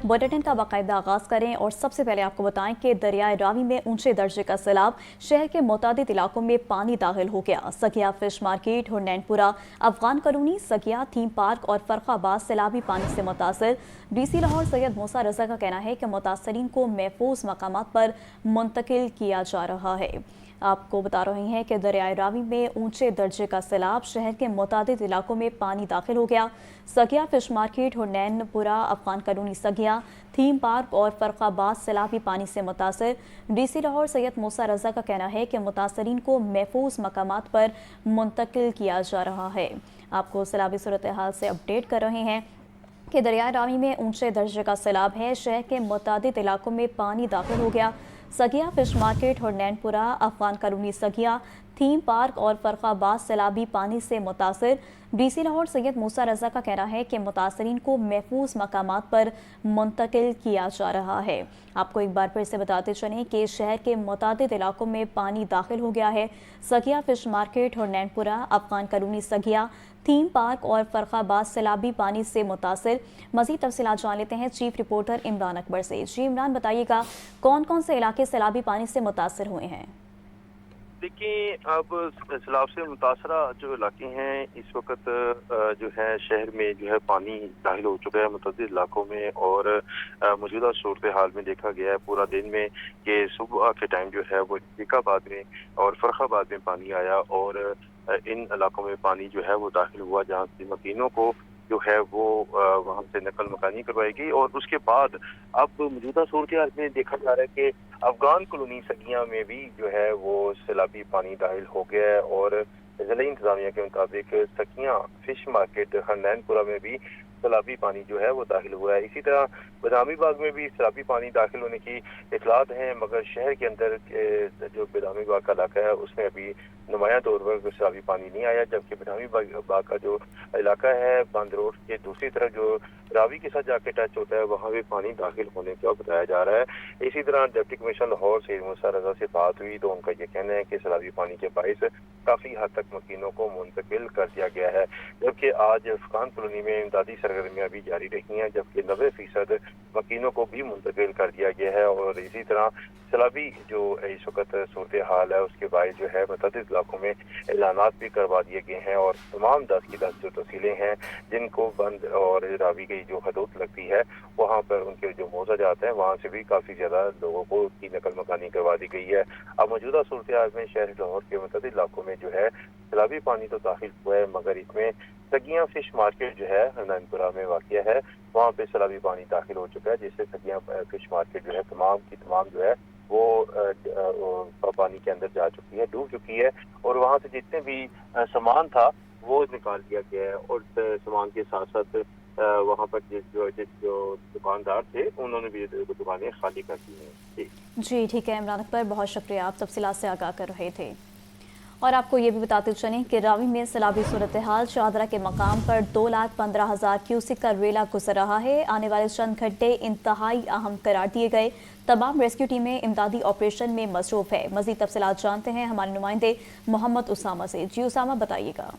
Bulletin का बाकायदा आगाज़ करें और सबसे पहले आपको बताएं कि दरियाए रावी में ऊंचे दर्जे का सैलाब, शहर के मुतादिद इलाकों में पानी दाखिल हो गया। सगिया फिश मार्केट, हुरनैनपुरा, अफगान कॉलोनी, सगिया थीम पार्क और फर्रुखाबाद सैलाबी पानी से मुतासर। DC लाहौर सैयद मूसा रजा का कहना है कि मुतासरीन को महफूज मकामात पर मुंतकिल किया जा रहा है। आपको बता रहे हैं कि दरियाए रावी में ऊंचे दर्जे का सैलाब, शहर के मुतादिद इलाकों में पानी दाखिल हो गया। सगिया फिश मार्केट, हुरनैनपुरा, अफगान कॉलोनी सगिया, थीम पार्क और फर्रुखाबाद सैलाबी पानी से मुतासर। DC लाहौर सैयद मूसा रजा का कहना है कि मुतासरीन को महफूज मकामात पर मुंतकिल किया जा रहा है। आपको सैलाबी सूरत हाल से अपडेट कर रहे हैं कि दरियाए रावी में ऊंचे दर्जे का सैलाब है, शहर के मुतादिद इलाकों में पानी दाखिल हो गया। सगिया फिश मार्केट, हुरनैनपुरा, अफगान कॉलोनी सगिया, थीम पार्क और फर्रुखाबाद सैलाबी पानी से मुतासर। DC लाहौर सैयद मूसा रजा का कहना है कि मुतासरीन को महफूज मकामात पर मुंतकिल किया जा रहा है। आपको एक बार फिर से बताते चलें कि शहर के मुतादिद इलाकों में पानी दाखिल हो गया है। सगिया फिश मार्केट, हुरनैनपुरा, अफगान कॉलोनी सगिया, थीम पार्क और फर्रुखाबाद सैलाबी पानी से मुतासर। मज़ीद तफसीलात जान लेते हैं चीफ रिपोर्टर इमरान अकबर से। जी इमरान, बताइएगा कौन कौन से इलाके सैलाबी पानी से मुतासर हुए हैं? देखिए, अब सैलाब से मुतासरा जो इलाके हैं इस वक्त जो है शहर में जो है पानी दाखिल हो चुका है मुतअद्दिद इलाकों में। और मौजूदा सूरत हाल में देखा गया है पूरा दिन में कि सुबह के टाइम जो है वो इलाहाबाद में और फर्रुखाबाद में पानी आया और इन इलाकों में पानी जो है वो दाखिल हुआ, जहाँ से मकीनों को जो है वो वहाँ से नकल मकानी करवाई गई। और उसके बाद अब मौजूदा सूरत हाल में देखा जा रहा है कि अफगान कॉलोनी सगिया में भी जो है वो सैलाबी पानी दाखिल हो गया है। और जिला इंतजामिया के मुताबिक सगिया फिश मार्केट, हुरनैनपुरा में भी सैलाबी पानी जो है वो दाखिल हुआ है। इसी तरह बदामी बाग में भी सैलाबी पानी दाखिल होने की इतलात हैं, मगर शहर के अंदर जो बदामी बाग का इलाका है उसमें अभी नुमाया तौर पर सैलाबी पानी नहीं आया। जबकि बदामी बाग का जो इलाका है बंद रोड के दूसरी तरफ जो रावी के साथ जाके टच होता है, वहाँ भी पानी दाखिल होने का बताया जा रहा है। इसी तरह डिप्टी कमिश्नर लाहौर सैयद मूसा रजा से बात हुई तो उनका ये कहना है कि सैलाबी पानी के बाइस काफ़ी हद तक मकीनों को मुंतकिल कर दिया गया है। जबकि आज अफगान कॉलोनी में इमदादी सरगर्मियाँ भी जारी रही हैं, जबकि 90% मकीनों को भी मुंतकिल कर दिया गया है। और इसी तरह सैलाबी जो इस वक्त सूरत हाल है उसके बायस जो है मुतअद्दिद इलाकों में ऐलानात भी करवा दिए गए हैं। और तमाम 10 की 10 जो तहसीलें हैं जिनको बंद और रावी की जो हदूद लगती है वहाँ पर उनके जो मौजा जाते हैं वहाँ से भी काफ़ी ज़्यादा लोगों को की नकल मकानी करवा दी गई है। अब मौजूदा सूरत हाल में शहर लाहौर के मुतअद्दिद इलाकों में जो है सैलाबी पानी तो दाखिल हुआ है, मगर इसमें सगिया फिश मार्केट जो है हुरनैनपुरा में वाक़िया है, वहाँ पे सैलाबी पानी दाखिल हो चुका है, जिससे सगिया फिश मार्केट जो है तमाम की तमाम जो है वो पानी के अंदर जा चुकी है, डूब चुकी है। और वहाँ से जितने भी सामान था वो निकाल दिया गया है। और सामान के साथ साथ वहाँ पर जो दुकानदार थे उन्होंने भी दुकानें खाली कर दी हैं। जी ठीक है इमरान अकबर, बहुत शुक्रिया, आप तफसीलात से आगाह कर रहे थे। और आपको ये भी बताते चलें कि रावी में सैलाबी सूरत हाल, शाहदरा के मकाम पर 2,15,000 क्यूसिक का रेला गुजर रहा है। आने वाले चंद घंटे इंतहाई अहम करार दिए गए। तमाम रेस्क्यू टीमें इमदादी ऑपरेशन में मसरूफ है। मज़ीद तफसीलात जानते हैं हमारे नुमाइंदे मोहम्मद उसामा से। जी उसामा, बताइएगा।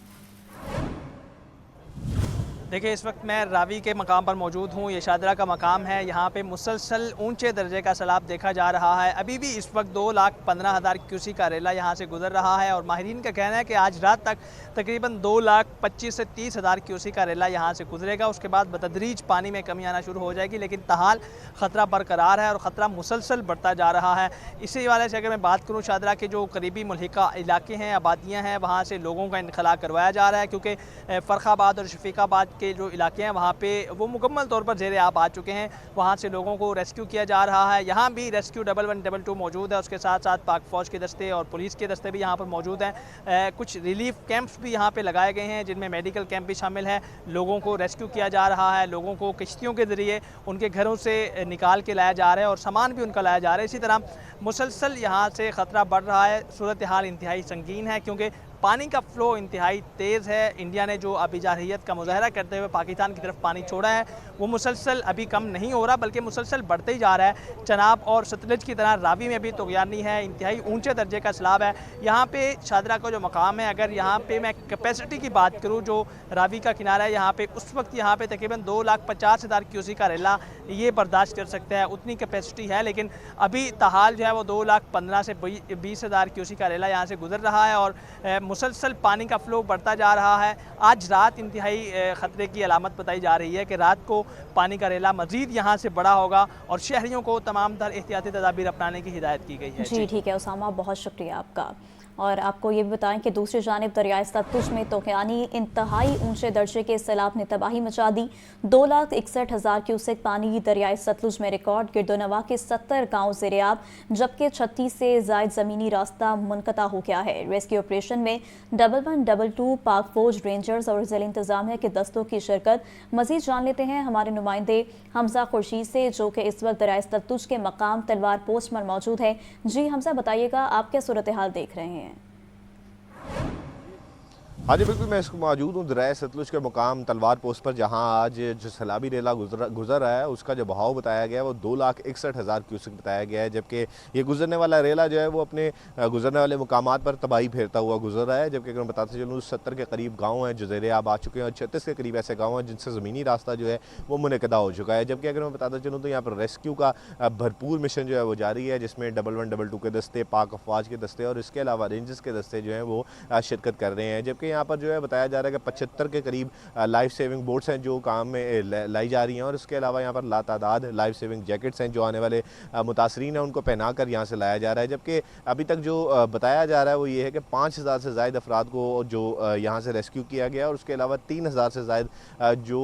देखिए, इस वक्त मैं रावी के मकाम पर मौजूद हूँ। ये शाहदरा का मकाम है। यहाँ पे मुसलसल ऊंचे दर्जे का सैलाब देखा जा रहा है। अभी भी इस वक्त 2,15,000 क्यूसी का रेला यहाँ से गुजर रहा है और माहिरीन का कहना है कि आज रात तक तकरीबन 2,25,000 से 30,000 क्यूसी का रेला यहाँ से गुजरेगा। उसके बाद बतदरीज पानी में कमी आना शुरू हो जाएगी, लेकिन तहाल ख़तरा बरकरार है और ख़तरा मुसलसल बढ़ता जा रहा है। इसी वाले से अगर मैं बात करूँ, शाहदरा के जो करीबी मुल्हिका इलाके हैं, आबादियाँ हैं, वहाँ से लोगों का इनखला करवाया जा रहा है, क्योंकि फर्रुखाबाद और शफीकाबाद के जो इलाके हैं वहाँ पे वो मुकम्मल तौर पर ज़ेरे आब आ चुके हैं। वहाँ से लोगों को रेस्क्यू किया जा रहा है। यहाँ भी रेस्क्यू 1112 मौजूद है। उसके साथ साथ पाक फ़ौज के दस्ते और पुलिस के दस्ते भी यहाँ पर मौजूद हैं। कुछ रिलीफ कैंप्स भी यहाँ पे लगाए गए हैं, जिनमें मेडिकल कैंप भी शामिल है। लोगों को रेस्क्यू किया जा रहा है, लोगों को किश्तियों के ज़रिए उनके घरों से निकाल के लाया जा रहा है और सामान भी उनका लाया जा रहा है। इसी तरह मुसलसल यहाँ से ख़तरा बढ़ रहा है। सूरत हाल इंतहाई संगीन है, क्योंकि पानी का फ्लो इंतहाई तेज़ है। इंडिया ने जो अभी जारहियत का मुजाहरा करते हुए पाकिस्तान की तरफ पानी छोड़ा है वो मुसलसल अभी कम नहीं हो रहा बल्कि मुसलसल बढ़ते ही जा रहा है। चनाब और सतलज की तरह रावी में भी तुग़यानी है, इंतहाई ऊंचे दर्जे का सैलाब है। यहाँ पे शादरा का जो मकाम है, अगर यहाँ पे मैं कैपेसिटी की बात करूँ, जो रावी का किनारा है यहाँ पे उस वक्त यहाँ पे तकरीबन 2,50,000 क्यूसेक का रेला ये बर्दाश्त कर सकता है, उतनी कैपेसिटी है। लेकिन अभी ताहाल जो है वो 2,15,000 से 20,000 क्यूसेक का रेला यहाँ से गुजर रहा है और मुसलसल पानी का फ्लो बढ़ता जा रहा है। आज रात इंतहाई ख़तरे की अलामत बताई जा रही है कि रात को पानी का रेला मज़ीद यहाँ से बड़ा होगा और शहरियों को तमाम तर एहतियाती तदाबीर अपनाने की हिदायत की गई है। जी ठीक है उसामा, बहुत शुक्रिया आपका। और आपको ये भी बताएं कि दूसरी जानिब दरियाए सतलुज में तूफ़ानी इंतहाई ऊंचे दर्जे के सैलाब ने तबाही मचा दी। 2,61,000 क्यूसेक पानी दरियाए सतलुज में रिकॉर्ड। गिरदोनवा के 70 गाँव ज़ेर-ए-आब जबकि 36 से ज़ायद ज़मीनी रास्ता मुनक़ता हो गया है। रेस्क्यू ऑपरेशन में 1122 पाक फौज, रेंजर्स और ज़िला इंतज़ामिया के दस्तों की शिरकत। मज़ीद जान लेते हैं हमारे नुमाइंदे हमजा खुर्शीद से, जो कि इस वक्त दरियाए सतलुज के मकाम तलवार पोस्ट पर मौजूद है। जी हमजा, बताइएगा आप क्या सूरत हाल देख रहे हैं? हाँ जी बिल्कुल, मैं इसको मौजूद हूँ दरियाए सतलुज के मुकाम तलवार पोस्ट पर, जहाँ आज जो सैलाबी रेला गुजर रहा है उसका जो बहाव बताया गया है वो 2,61,000 क्यूसेक बताया गया है। जबकि ये गुजरने वाला रेला जो है वो अपने गुजरने वाले मुकामात पर तबाही फेरता हुआ गुजर रहा है। जबकि अगर मैं बताते चलूँ 70 के करीब गाँव हैं जो ज़ेर-ए-आब आ चुके हैं और 36 के करीब ऐसे गाँव हैं जिनसे ज़मीनी रास्ता जो है वो मुनक़दा हो चुका है। जबकि अगर मैं बताता चलूँ तो यहाँ पर रेस्क्यू का भरपूर मिशन जो है वो जारी है, जिसमें 1122 के दस्ते, पाक अफवाज के दस्ते और इसके अलावा रेंजर्स के दस्ते जो हैं वो शिरकत कर रहे हैं। जबकि यहाँ पर जो है बताया जा रहा है कि 75 के करीब लाइफ सेविंग बोट्स हैं जो काम में लाई जा रही हैं और इसके अलावा यहाँ पर लातादाद लाइफ सेविंग जैकेट्स हैं जो आने वाले मुतासरीन हैं उनको पहना कर यहाँ से लाया जा रहा है। जबकि अभी तक जो बताया जा रहा है वो ये है कि 5,000 से ज़ायद अफराद को जो यहाँ से रेस्क्यू किया गया और उसके अलावा 3,000 से ज़ायद जो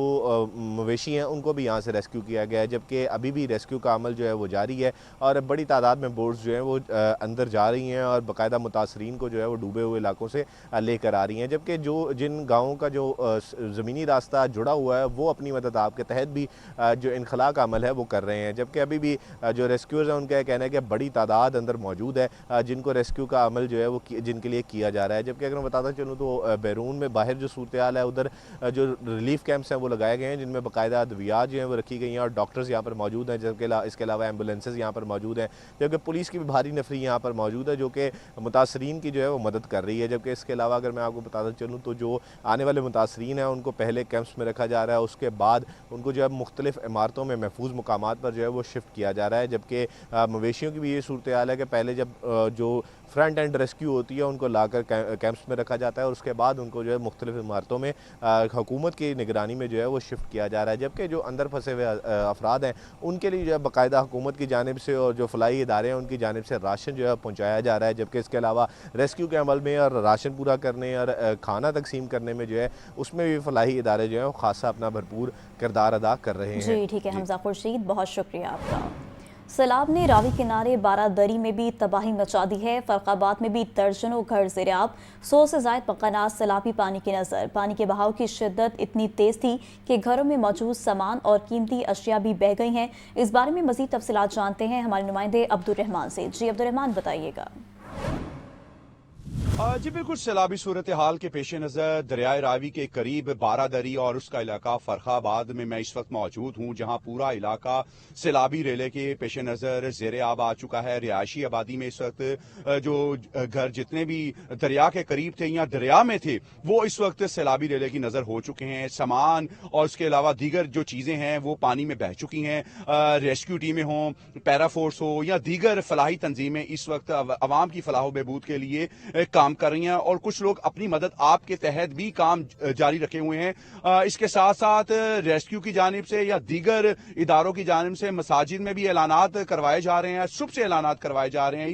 मवेशी हैं उनको भी यहाँ से रेस्क्यू किया गया है। जबकि अभी भी रेस्क्यू का अमल जो है वो जारी है और बड़ी तादाद में बोट्स जो हैं वो अंदर जा रही हैं और बाकायदा मुतासरीन को जो है वो डूबे हुए इलाकों से लेकर आ रही हैं। जबकि जो जिन गाँवों का जो ज़मीनी रास्ता जुड़ा हुआ है वो अपनी मदद आपके तहत भी जो इनखला का अमल है वो कर रहे हैं। जबकि अभी भी जो रेस्क्यूअर्स हैं उनका कहना है कि बड़ी तादाद अंदर मौजूद है जिनको रेस्क्यू का अमल जो है वो जिनके लिए किया जा रहा है। जबकि अगर मैं बताता चलूँ तो बैरून में बाहर जो सूरत हाल है उधर जो रिलीफ कैंप्स हैं वो लगाए गए हैं जिनमें बाकायदा अद्वियात जो हैं वो रखी गई हैं और डॉक्टर्स यहाँ पर मौजूद हैं। जबकि इसके अलावा एम्बुलेंसेज यहाँ पर मौजूद हैं। जबकि पुलिस की भी भारी नफरी यहाँ पर मौजूद है जो कि मुतासरीन की जो है वो मदद कर रही है। जबकि इसके अलावा अगर मैं आपको बताता चलूँ तो जो आने वाले मुतासरीन हैं उनको पहले कैंप्स में रखा जा रहा है, उसके बाद उनको जो है मुख्तलिफ इमारतों में महफूज मुकामात पर जो है वो शिफ्ट किया जा रहा है। जबकि मवेशियों की भी ये सूरत हाल है कि पहले जब जो फ्रंट एंड रेस्क्यू होती है उनको लाकर कैंप्स में रखा जाता है और उसके बाद उनको जो है मुख्तलिफ इमारतों में हुकूमत की निगरानी में जो है वो शिफ्ट किया जा रहा है। जबकि जो अंदर फंसे हुए अफराद हैं उनके लिए जो है बाकायदा हुकूमत की जानिब से और जो फलाही इदारे हैं उनकी जानिब से राशन जो है पहुँचाया जा रहा है। जबकि इसके अलावा रेस्क्यू के अमल में और राशन पूरा करने और खाना तकसीम करने में जो है उसमें भी फलाही इदारे जो हैं वो खासा अपना भरपूर किरदार अदा कर रहे हैं। जी ठीक है हमजा खुर्शीद, बहुत शुक्रिया आपका। सैलाब ने रावी किनारे बारादरी में भी तबाही मचा दी है। फरखाबाद में भी दर्जनों घर ज़ेर-ए-आब, 100 से ज़ायद मकानात सैलाबी पानी की नज़र। पानी के बहाव की शिद्दत इतनी तेज़ थी कि घरों में मौजूद सामान और कीमती अशिया भी बह गई हैं। इस बारे में मज़ीद तफसीलात जानते हैं हमारे नुमाइंदे अब्दुर्रहमान से। जी अब्दुर्रहमान, बताइएगा। जी बिल्कुल, सैलाबी सूरत हाल के पेश नज़र दरियाए रावी के करीब बारादरी और उसका इलाका फरखाबाद में मैं इस वक्त मौजूद हूँ, जहाँ पूरा इलाका सैलाबी रेले के पेश नज़र ज़ेर-ए-आब आ चुका है। रिहायशी आबादी में इस वक्त जो घर जितने भी दरिया के करीब थे या दरिया में थे वो इस वक्त सैलाबी रेले की नज़र हो चुके हैं। सामान और उसके अलावा दीगर जो चीज़ें हैं वो पानी में बह चुकी हैं। रेस्क्यू टीमें हों, पैरा फोर्स हो या दीगर फलाही तंजीमें इस वक्त अवाम की फलाह बहबूद के लिए काम कर रही हैं और कुछ लोग अपनी मदद आपके तहत भी काम जारी रखे हुए हैं। इसके साथ साथ रेस्क्यू की जानिब से या दीगर इदारों की जानिब से मसाजिद में भी ऐलानात करवाए जा रहे हैं, सुबह से ऐलानात करवाए जा रहे हैं।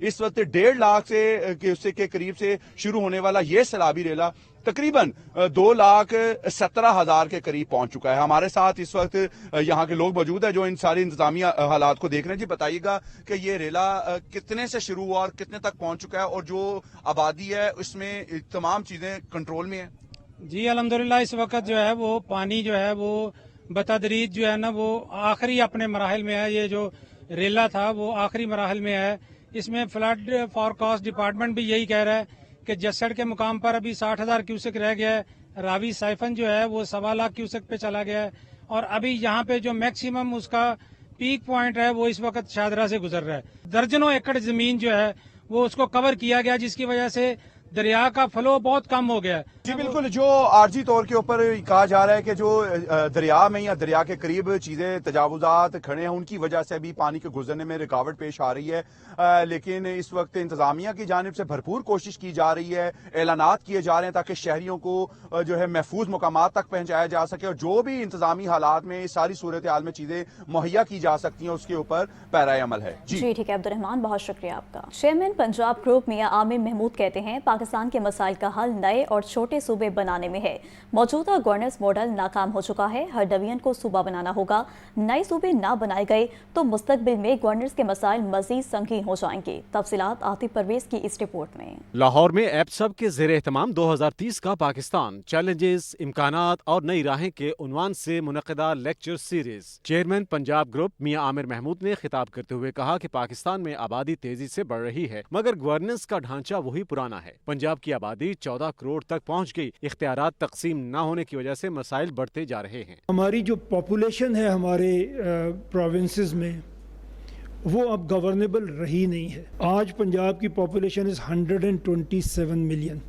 इस वक्त 1.5 लाख से के करीब से शुरू होने वाला ये सैलाबी रेला तकरीबन 2,17,000 के करीब पहुंच चुका है। हमारे साथ इस वक्त यहाँ के लोग मौजूद हैं जो इन सारी इंतजामी हालात को देख रहे हैं। जी बताइएगा कि ये रेला कितने से शुरू हुआ और कितने तक पहुंच चुका है और जो आबादी है उसमें तमाम चीजें कंट्रोल में है? जी अल्हम्दुलिल्लाह, इस वक्त जो है वो पानी जो है वो बतदरीज जो है ना वो आखिरी अपने मराहल में है। ये जो रेला था वो आखिरी मराहल में है। इसमें फ्लड फॉरकास्ट डिपार्टमेंट भी यही कह रहा है कि जसड़ के मुकाम पर अभी 60,000 क्यूसेक रह गया है, रावी साइफन जो है वो 1.25 लाख क्यूसेक पे चला गया है, और अभी यहाँ पे जो मैक्सिमम उसका पीक पॉइंट है वो इस वक्त शाहदरा से गुजर रहा है। दर्जनों एकड़ जमीन जो है वो उसको कवर किया गया, जिसकी वजह से दरिया का फ्लो बहुत कम हो गया है। जी बिल्कुल, जो आर्जी तौर के ऊपर कहा जा रहा है कि जो दरिया में या दरिया के करीब चीज़ें तजावुजात खड़े हैं, उनकी वजह से भी पानी के गुजरने में रुकावट पेश आ रही है, लेकिन इस वक्त इंतजामिया की जानिब से भरपूर कोशिश की जा रही है, ऐलानात किए जा रहे हैं ताकि शहरियों को जो है महफूज मकामात तक पहुंचाया जा सके, और जो भी इंतजामी हालात में इस सारी सूरत हाल में चीज़ें मुहैया की जा सकती हैं उसके ऊपर पैरा अमल है। जी ठीक है अब्दुर्रहमान, बहुत शुक्रिया आपका। चेयरमैन पंजाब ग्रुप मियां आमिर महमूद कहते हैं पाकिस्तान के मसाइल का हल नए और छोटे सूबे बनाने में है। मौजूदा गवर्नेंस मॉडल नाकाम हो चुका है, हर डिवीजन को सूबा बनाना होगा। नए सूबे ना बनाए गए तो मुस्तकबिल में गवर्नेंस के मसाइल मजीद संगीन हो जाएंगे। तफसीलात आतिफ परवेज की इस रिपोर्ट में। लाहौर में एपसब के ज़ेर एहतमाम 2030 का पाकिस्तान चैलेंजेस, इम्कानात और नई राहें के उन्वान से मुनक़िदा lecture series. Chairman Punjab group मियां आमिर महमूद ने खिताब करते हुए कहा कि पाकिस्तान में आबादी तेजी से बढ़ रही है, मगर गवर्नेंस का ढांचा वही पुराना है। पंजाब की आबादी 14 करोड़ तक पहुँच गई, इख्तियारात तकसीम न होने की वजह से मसाइल बढ़ते जा रहे हैं। हमारी जो पॉपुलेशन है हमारे प्रोविंसेस में वो अब गवर्नेबल रही नहीं है। आज पंजाब की पॉपुलेशन इज़ 127 मिलियन,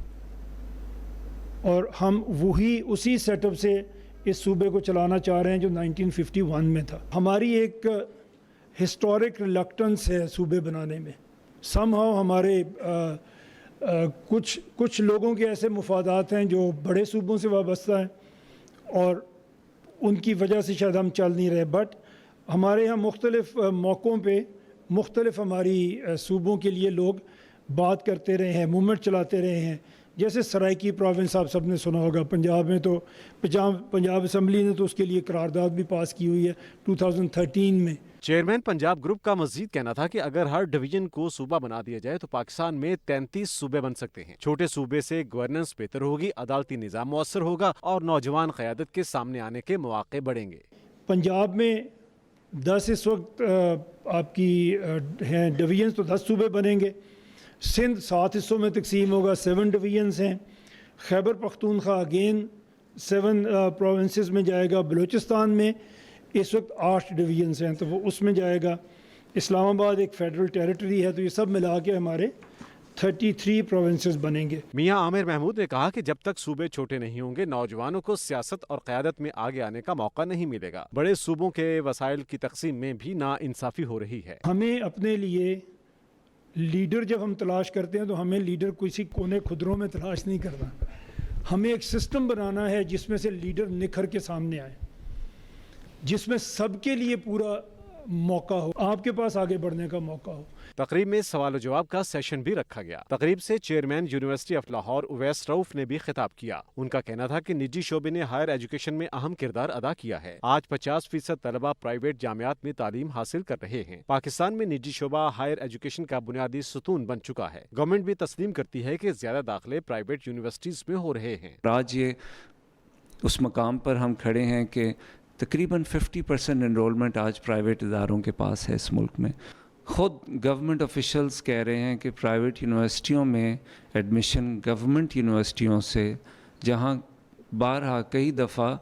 और हम उसी सेटअप से इस सूबे को चलाना चाह रहे हैं जो 1951 में था। हमारी एक हिस्टोरिक रिलक्टेंस है सूबे बनाने में। समहाउ हमारे कुछ लोगों के ऐसे मुफादात हैं जो बड़े सूबों से वाबस्ता हैं और उनकी वजह से शायद हम चल नहीं रहे, बट हमारे यहाँ मुख्तलिफ मौक़ों पे मुख्तलिफ हमारी सूबों के लिए लोग बात करते रहे हैं, मूवमेंट चलाते रहे हैं। जैसे सराइकी प्रोविंस आप सब ने सुना होगा, पंजाब में तो पंजाब असम्बली ने तो उसके लिए करारदाद भी पास की हुई है 2013 में। चेयरमैन पंजाब ग्रुप का मजीद कहना था कि अगर हर डिवीजन को सूबा बना दिया जाए तो पाकिस्तान में 33 सूबे बन सकते हैं। छोटे सूबे से गवर्नेंस बेहतर होगी, अदालती निज़ाम मुअस्सर होगा और नौजवान क़यादत के सामने आने के मौके बढ़ेंगे। पंजाब में 10 इस वक्त आपकी हैं डिवीजन, तो 10 सूबे बनेंगे। सिंध 7 हिस्सों में तकसीम होगा, 7 डिवीजन्स हैं। खैबर पख्तूनख्वा अगेन 7 प्रोविंसेस में जाएगा। बलूचिस्तान में इस वक्त 8 डिवीजन्स हैं तो वो उसमें जाएगा। इस्लामाबाद एक फेडरल टेरिटरी है, तो ये सब मिला के हमारे 33 प्रोविंसेस बनेंगे। मियां आमिर महमूद ने कहा कि जब तक सूबे छोटे नहीं होंगे नौजवानों को सियासत और क़यादत में आगे आने का मौका नहीं मिलेगा। बड़े सूबों के वसाइल की तकसीम में भी नाइंसाफ़ी हो रही है। हमें अपने लिए लीडर जब हम तलाश करते हैं तो हमें लीडर किसी कोने खुदरों में तलाश नहीं करना। हमें एक सिस्टम बनाना है जिसमें से लीडर निखर के सामने आए, जिसमें सबके लिए पूरा मौका हो, आपके पास आगे बढ़ने का मौका हो। तकरीब में सवाल और जवाब का सेशन भी रखा गया। तकरीब से chairman university of Lahore Uwais Rauf ने भी खिताब किया। उनका कहना था कि निजी शोबे ने हायर एजुकेशन में अहम किरदार अदा किया है। आज 50% तलबा प्राइवेट जामियात में तालीम हासिल कर रहे हैं। पाकिस्तान में निजी शोबा हायर एजुकेशन का बुनियादी सुतून बन चुका है। गवर्नमेंट भी तस्लीम करती है कि ज्यादा दाखिले प्राइवेट यूनिवर्सिटीज में हो रहे हैं। आज ये उस मकाम पर हम खड़े हैं कि तकरीबन 50% एनरोलमेंट आज प्राइवेट इदारों के पास है इस मुल्क में। ख़ुद गवर्नमेंट ऑफिशियल्स कह रहे हैं कि प्राइवेट यूनिवर्सिटियों में एडमिशन गवर्नमेंट यूनिवर्सिटियों से, जहां बारहा कई दफ़ा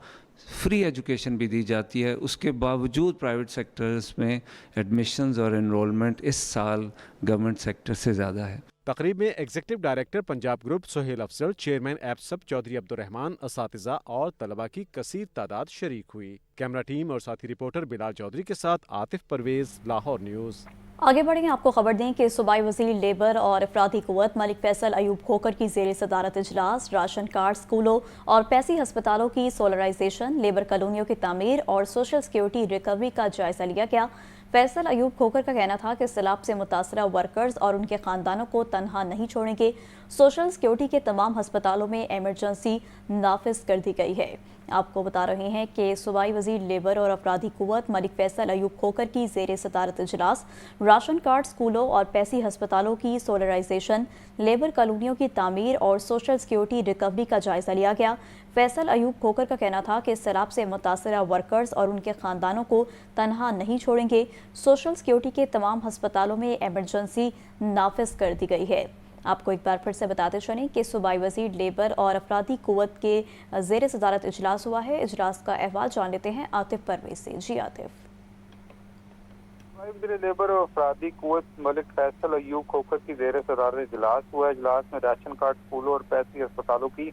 फ्री एजुकेशन भी दी जाती है, उसके बावजूद प्राइवेट सेक्टर्स में एडमिशन्स और एनरोलमेंट इस साल गवर्नमेंट सेक्टर से ज़्यादा है। तकरीब में executive director Punjab group Suhail Afzal, chairman एपसब चौधरी अब्दुर्रहमान, असातिज़ा और तलबा की कसीर तादाद शरीक हुई। कैमरा टीम और साथी रिपोर्टर बिलाल चौधरी के साथ आतिफ परवेज, लाहौर न्यूज़। आगे बढ़ेंगे, आपको खबर दें कि सूबाई वज़ीर लेबर और अफराधी क़ुव्वत मलिक फैसल अयूब खोकर की ज़ेर सदारत इजलास राशन कार्ड, स्कूलों और पैसी हस्पतालों की सोलराइजेशन, लेबर कॉलोनियों की तामीर और सोशल सिक्योरिटी रिकवरी का जायजा लिया गया। फैसल अयूब खोकर का कहना था कि सैलाब से मुतासरा वर्कर्स और उनके ख़ानदानों को तनहा नहीं छोड़ेंगे। सोशल सिक्योरिटी के तमाम हस्पतालों में एमरजेंसी नाफिज कर दी गई है। आपको बता रहे हैं कि सूबाई वज़ीर लेबर और अफराधी क़ुव्वत मलिक फैसल अयूब खोकर की ज़ेर सदारत इजलास राशन कार्ड, स्कूलों और पैसी हस्पतालों की सोलराइजेशन, लेबर कॉलोनियों की तामीर और सोशल सिक्योरिटी रिकवरी का जायजा लिया गया। फैसल अयूब खोकर का कहना था कि सैलाब से मुतासरा वर्कर्स और उनके ख़ानदानों को तनहा नहीं छोड़ेंगे। सोशल सिक्योरिटी के तमाम हस्पतालों में एमरजेंसी नाफिज कर दी गई है। آپ کو ایک بار پھر سے بتاتے چلیں کہ صوبائی وزیر لیبر اور افرادی قوت کے زیر صدارت اجلاس ہوا ہے. اجلاس کا احوال جان لیتے ہیں عاطف پرویز سے. جی عاطف. وزیر لیبر اور افرادی قوت ملک فیصل ایوب کھوکھر کی زیر صدارت اجلاس ہوا ہے. اجلاس میں راشن کارڈ، اسکولوں اور پیسٹی اسپتالوں کی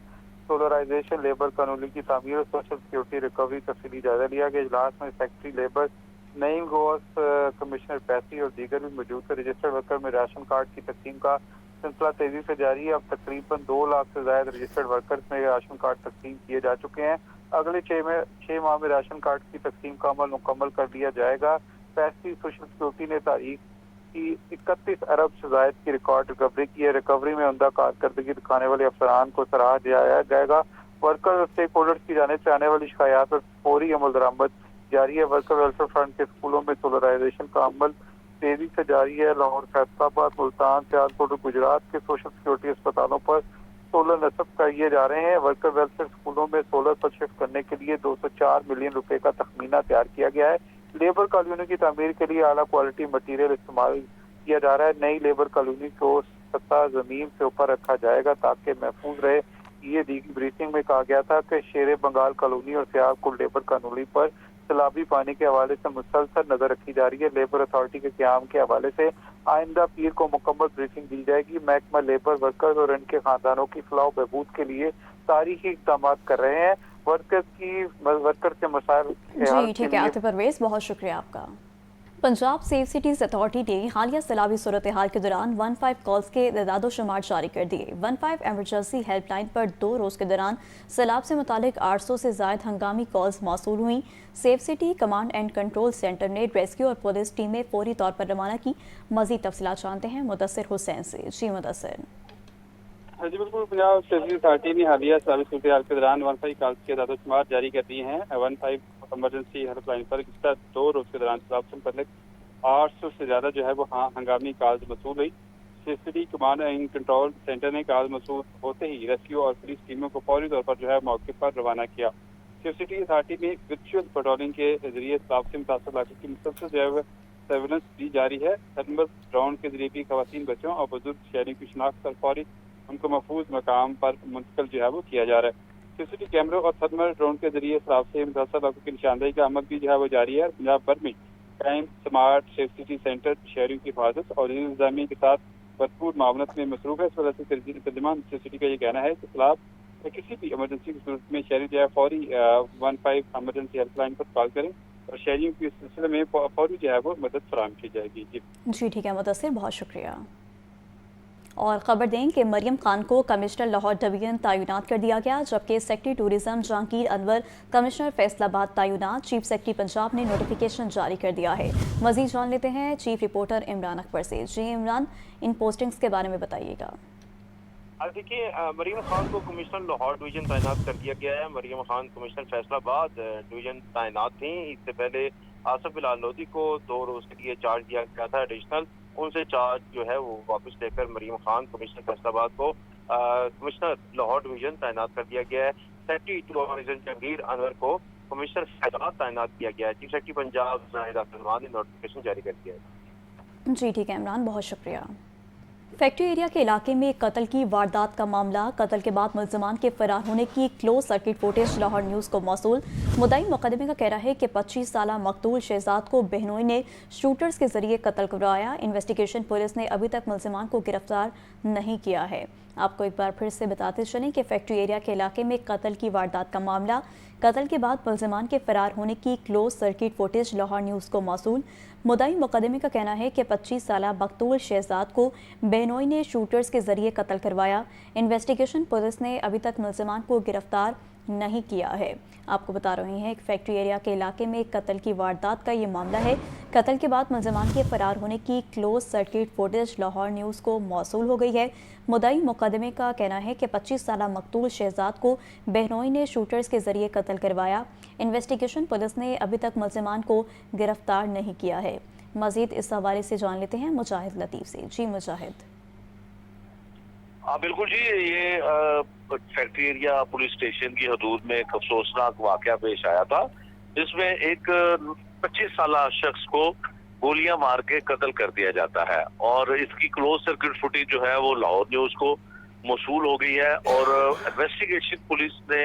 سولرائزیشن، لیبر قانون کی تعمیر اور سوشل سیکورٹی ریکوری تفصیلی جائزہ لیا گیا. اجلاس میں سیکرٹری لیبر نعیم غوث، کمشنر پیسٹی اور دیگر بھی موجود تھے. رجسٹرڈ ورکر میں راشن کارڈ کی تقسیم کا سلسلہ تیزی سے جاری ہے. اب تقریباً 2 لاکھ سے زائد رجسٹرڈ ورکرز میں راشن کارڈ تقسیم کیے جا چکے ہیں. اگلے 6 ماہ میں راشن کارڈ کی تقسیم کا عمل مکمل کر لیا جائے گا. پیسٹی سوشل سیکورٹی نے تاریخ کی 31 ارب سے زائد کی ریکارڈ ریکوری کی ہے. ریکوری میں عمدہ کارکردگی دکھانے والے افسران کو سراہا دیا جائے گا. ورکر اور اسٹیک ہولڈرز کی جانب سے آنے والی شکایات پر فوری عمل درآمد جاری ہے. ورکر ویلفیئر فرنٹ کے اسکولوں میں سولرائزیشن کا عمل تیزی سے جاری ہے. لاہور، فیصل آباد، ملتان، سیالکوٹ اور گجرات کے سوشل سیکورٹی اسپتالوں پر سولر نصب کیے جا رہے ہیں. ورکر ویلفیئر اسکولوں میں سولر پر شفٹ کرنے کے لیے 204 ملین روپے کا تخمینہ تیار کیا گیا ہے. لیبر کالونی کی تعمیر کے لیے اعلیٰ کوالٹی مٹیریل استعمال کیا جا رہا ہے. نئی لیبر کالونی کو سطح زمین سے اوپر رکھا جائے گا تاکہ محفوظ رہے. یہ دیگر بریفنگ میں کہا گیا تھا کہ شیر بنگال کالونی اور سیالکوٹ لیبر کالونی پر سیلابی پانی کے حوالے سے مسلسل نظر رکھی جا رہی ہے. لیبر اتھارٹی کے قیام کے حوالے سے آئندہ پیر کو مکمل بریفنگ دی جائے گی. محکمہ لیبر ورکرز اور ان کے خاندانوں کی فلاح و بہبود کے لیے تاریخی اقدامات کر رہے ہیں. ورکر کے مسائل جی ٹھیک ہے عاطف پرویز، بہت شکریہ آپ کا. پنجاب سیف سٹیز اتھارٹی نے حالیہ سیلابی صورتحال کے دوران 15 کالز کے اعداد و شمار جاری کر دیے. 15 ایمرجنسی ہیلپ لائن پر 2 روز کے دوران سیلاب سے متعلق 800 سے زائد ہنگامی کالز موصول ہوئیں. Safe city command and control centre نے ریسکیو اور پولیس ٹیمیں فوری طور پر روانہ کی. مزید تفصیلات جانتے ہیں مدثر حسین سے. جی مدثر. جی بالکل، پنجاب سیفٹی اتھارٹی نے حالیہ سیلابی صورتحال کے دوران 15 کالز کے اعداد و شمار جاری کر دیے ہیں. 15 ایمرجنسی ہیلپ لائن پر گزشتہ 2 روز کے دوران سیلاب سے متعلق 800 سے زیادہ جو ہے وہ ہنگامی کالز موصول ہوئی. Safety command and control centre نے کالز موصول ہوتے ہی ریسکیو اور پولیس ٹیموں کو فوری طور پر جو ہے موقع پر روانہ کیا. سیفٹی اتھارٹی میں ورچوئل پیٹرولنگ کے ذریعے سیلاب سے متاثرہ علاقے کی مسلسل جو ہے سرویلنس دی جاری ہے. تھرمل ڈرون کے ذریعے بھی خواتین، بچوں اور بزرگ شہریوں کی شناخت اور فوری ان کو محفوظ مقام پر منتقل جو ہے وہ کیا جا رہا ہے. سیسیٹی کیمروں اور تھرمل ڈرون کے ذریعے سیلاب سے متاثرہ علاقوں کی نشاندہی کا عمل بھی جو ہے وہ جاری ہے. پنجاب بھر میں ٹائم سمارٹ سیفٹی سینٹر شہریوں کی حفاظت اور انتظامیہ کے ساتھ بھرپور معاونت میں مصروف ہے. اس وجہ سے ترجمان سیسیٹی کا یہ کہنا ہے کہ سیلاب یا کسی بھی ایمرجنسی کی صورت میں شہری جو ہے فوری 15 ایمرجنسی ہیلپ لائن پر کال کریں اور شہریوں کی اس سلسلے میں فوری جو ہے وہ مدد فراہم کی جائے گی. جی ٹھیک ہے مدثر، بہت شکریہ. اور خبر دیں کہ مریم خان کو کمشنر لاہور ڈویژن تعینات کر دیا گیا، جبکہ سیکرٹری ٹورزم جہانگیر انور کمشنر فیصل آباد تعینات. چیف سیکرٹری پنجاب نے نوٹیفیکیشن جاری کر دیا ہے. مزید جان لیتے ہیں چیف رپورٹر عمران اکبر سے. جی عمران، ان پوسٹنگز کے بارے میں بتائیے گا. دیکھیے، مریم خان کو کمشنر لاہور ڈویژن تعینات کر دیا گیا ہے. مریم خان کمشنر فیصل آباد ڈویژن تعینات تھیں. اس سے پہلے آصف بلال لودھی کو 2 روز کے لیے چارج دیا گیا تھا ایڈیشنل. ان سے چارج جو ہے وہ واپس لے کر مریم خان کمشنر فیصل آباد کو کمشنر لاہور ڈویژن تعینات کر دیا گیا ہے. سیکرٹری ٹورزم جہانگیر انور کو کمشنر فیصل آباد تعینات کیا گیا ہے. چیف سیکرٹری پنجاب زاہد اختر نے نوٹیفیکیشن جاری کر دیا ہے. جی ٹھیک ہے عمران، بہت شکریہ. فیکٹری ایریا کے علاقے میں قتل کی واردات کا معاملہ. قتل کے بعد ملزمان کے فرار ہونے کی close circuit footage Lahore news کو موصول. مدعی مقدمے کا کہنا ہے کہ 25 سالہ مقتول شہزاد کو بہنوئی نے شوٹرز کے ذریعے قتل کروایا. انویسٹیگیشن پولیس نے ابھی تک ملزمان کو گرفتار نہیں کیا ہے. آپ کو ایک بار پھر سے بتاتے چلیں کہ فیکٹری ایریا کے علاقے میں قتل کی واردات کا معاملہ. قتل کے بعد ملزمان کے فرار ہونے کی close circuit footage Lahore news کو موصول. مدعی مقدمے کا کہنا ہے کہ 25 سالہ مقتول شہزاد کو بہنوئی نے شوٹرز کے ذریعے قتل کروایا. انویسٹیگیشن پولیس نے ابھی تک ملزمان کو گرفتار نہیں کیا ہے. آپ کو بتا رہے ہیں کہ فیکٹری ایریا کے علاقے میں قتل کی واردات کا یہ معاملہ ہے. قتل کے بعد ملزمان کے فرار ہونے کی close circuit footage Lahore news کو موصول ہو گئی ہے. مدعی مقدمے کا کہنا ہے کہ 25 سالہ مقتول شہزاد کو بہنوئی نے شوٹرز کے ذریعے قتل کروایا. انویسٹیگیشن پولیس نے ابھی تک ملزمان کو گرفتار نہیں کیا ہے. مزید اس حوالے سے جان لیتے ہیں مجاہد لطیف سے. جی مجاہد. بالکل جی، یہ فیکٹری ایریا پولیس اسٹیشن کی حدود میں ایک افسوسناک واقعہ پیش آیا تھا، جس میں ایک 25 سالہ شخص کو गोलियां मार के कत्ल कर दिया जाता है। और इसकी क्लोज सर्किट फुटेज जो है वो लाहौर न्यूज को मौसूल हो गई है और इन्वेस्टिगेशन पुलिस ने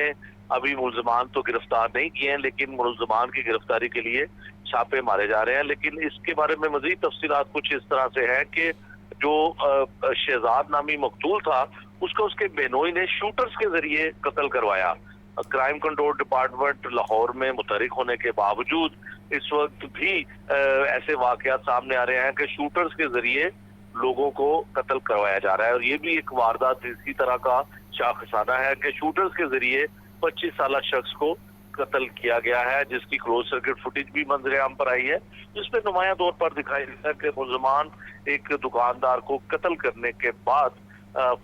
अभी मुलजमान तो गिरफ्तार नहीं किए हैं, लेकिन मुलजमान की गिरफ्तारी के लिए छापे मारे जा रहे हैं। लेकिन इसके बारे में मजीद तफसीलात कुछ इस तरह से है कि जो शहजाद नामी मकतूल था उसको उसके बेनोई ने शूटर्स के जरिए कत्ल करवाया। क्राइम कंट्रोल डिपार्टमेंट लाहौर में मुतहरिक होने के बावजूद इस वक्त भी ऐसे वाकयात सामने आ रहे हैं कि शूटर्स के जरिए लोगों को कत्ल करवाया जा रहा है। और ये भी एक वारदात इसी तरह का शाखसाना है कि शूटर्स के जरिए 25 साल शख्स को कत्ल किया गया है, जिसकी क्लोज सर्किट फुटेज भी मंजर आम पर आई है, जिसमें नुमाया तौर पर दिखाई देता है कि मुलजमान एक दुकानदार को कत्ल करने के बाद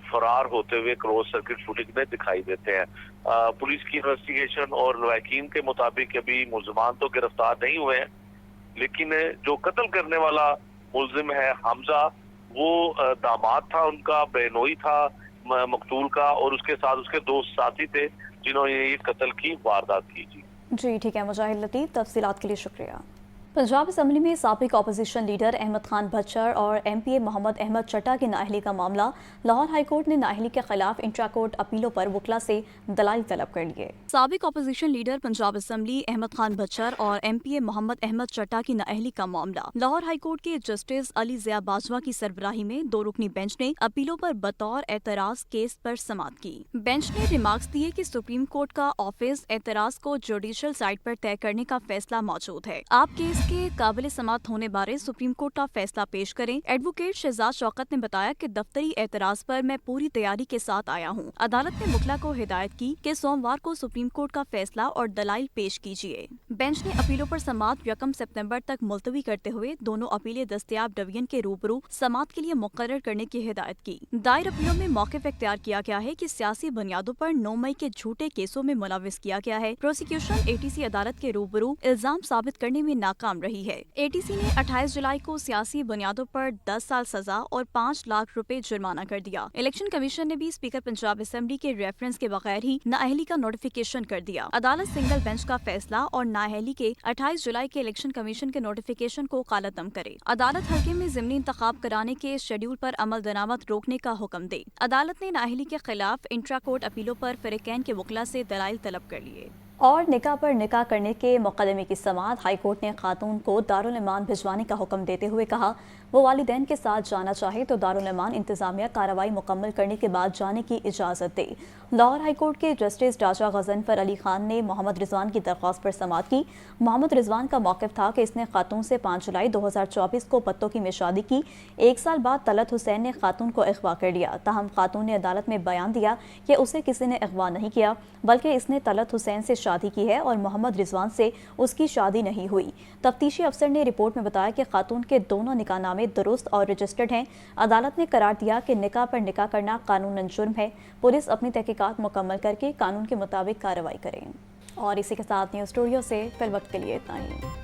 फरार होते हुए क्लोज सर्किट फुटेज में दिखाई देते हैं। पुलिस की इन्वेस्टिगेशन और लवाकिन के मुताबिक अभी मुलजमान तो गिरफ्तार नहीं हुए हैं, लेकिन जो कत्ल करने वाला मुलजिम है हमजा, वो दामाद था उनका, बेनोई था मकतूल का, और उसके साथ उसके दो साथी थे जिन्होंने ये कत्ल की वारदात की। जी ठीक है मुजाहिद लतीफ़, तफसीलात के लिए शुक्रिया। पंजाब असम्बली में साबिक अपोजिशन लीडर अहमद खान भच्चर और MPA मोहम्मद अहमद चट्टा की नाअहली का मामला, लाहौर हाई कोर्ट ने नाअहली के खिलाफ इंट्रा कोर्ट अपीलों पर वकला से दलाइल तलब कर लिए। साबिक opposition leader Punjab assembly Ahmad Khan Bhachar और MPA मोहम्मद अहमद चट्टा की नाअहली का मामला लाहौर हाई कोर्ट के जस्टिस अली ज़िया बाजवा की सरबराही में 2 रुकनी बेंच ने अपीलों पर बतौर एतराज केस पर समाअत की। बेंच ने रिमार्क्स दिए कि सुप्रीम कोर्ट का ऑफिस एतराज को जुडिशल साइट पर तय करने का फैसला मौजूद है। आप केस के काबिल समाअत होने बारे सुप्रीम कोर्ट का फैसला पेश करें। एडवोकेट शहजाद शौकत ने बताया कि दफ्तरी एतराज पर मैं पूरी तैयारी के साथ आया हूँ। अदालत ने मुखला को हिदायत की कि सोमवार को सुप्रीम कोर्ट का फैसला और दलाइल पेश कीजिए। बेंच ने अपीलों पर समाअत 1 सितंबर तक मुलतवी करते हुए दोनों अपीलें दस्तयाब डिवीजन के रूबरू समाअत के लिए मुकर्रर करने की हिदायत की। दायर अपीलों में मौक़िफ़ इख्तियार किया गया है कि सियासी बुनियादों पर 9 मई के झूठे केसों में मुलविस किया गया है। प्रोसिक्यूशन ATC अदालत के रूबरू इल्जाम साबित करने में नाकाम रही है। ATC ने 28 जुलाई को सियासी बुनियादों पर 10 साल सजा और 5 लाख रुपए जुर्माना कर दिया। इलेक्शन कमीशन ने भी स्पीकर पंजाब असेंबली के रेफरेंस के बगैर ही नाअहली का नोटिफिकेशन कर दिया। अदालत सिंगल बेंच का फैसला और नाअहली के 28 जुलाई के इलेक्शन कमीशन के नोटिफिकेशन को कालअदम करे। अदालत हल्के में ज़िमनी इंतखाब कराने के शेड्यूल पर अमल दरामद रोकने का हुक्म दे। अदालत ने नाअहली के खिलाफ इंट्रा कोर्ट अपीलों पर फरीकैन के वकला से दलाइल तलब कर लिए। और निकाह पर निकाह करने के मुकदमे की समाअत, हाई कोर्ट ने खातून को दारुल ईमान भिजवाने का हुक्म देते हुए कहा वो वालिदैन के साथ जाना चाहे तो दारुल ईमान इंतजामिया कार्रवाई मुकम्मल करने के बाद जाने की इजाज़त दे। लाहौर हाई कोर्ट के जस्टिस राजा गजनफर अली खान ने मोहम्मद रिजवान की दरख्वास्त पर समाअत की। मोहम्मद रिजवान का मौक़िफ़ था कि इसने खातून से 5 जुलाई 2024 को पत्तों में शादी की। 1 साल बाद तलत हुसैन ने खातून को अगवा कर लिया। ताहम खातून ने अदालत में बयान दिया कि उसे किसी ने अगवा नहीं किया, बल्कि इसने तलत हुसैन से शादी की है और मोहम्मद रिजवान से उसकी शादी नहीं हुई। तफ्तीशी अफसर ने रिपोर्ट में बताया कि खातून के दोनों निकाहनामे दुरुस्त और रजिस्टर्ड हैं। अदालत ने करार दिया कि निकाह पर निकाह करना कानूनन जुर्म है। पुलिस अपनी तहकीकात मुकम्मल करके कानून के मुताबिक कार्रवाई करें। और इसी के साथ न्यूज़ स्टूडियो से फिल वक्त के लिए इतना ही।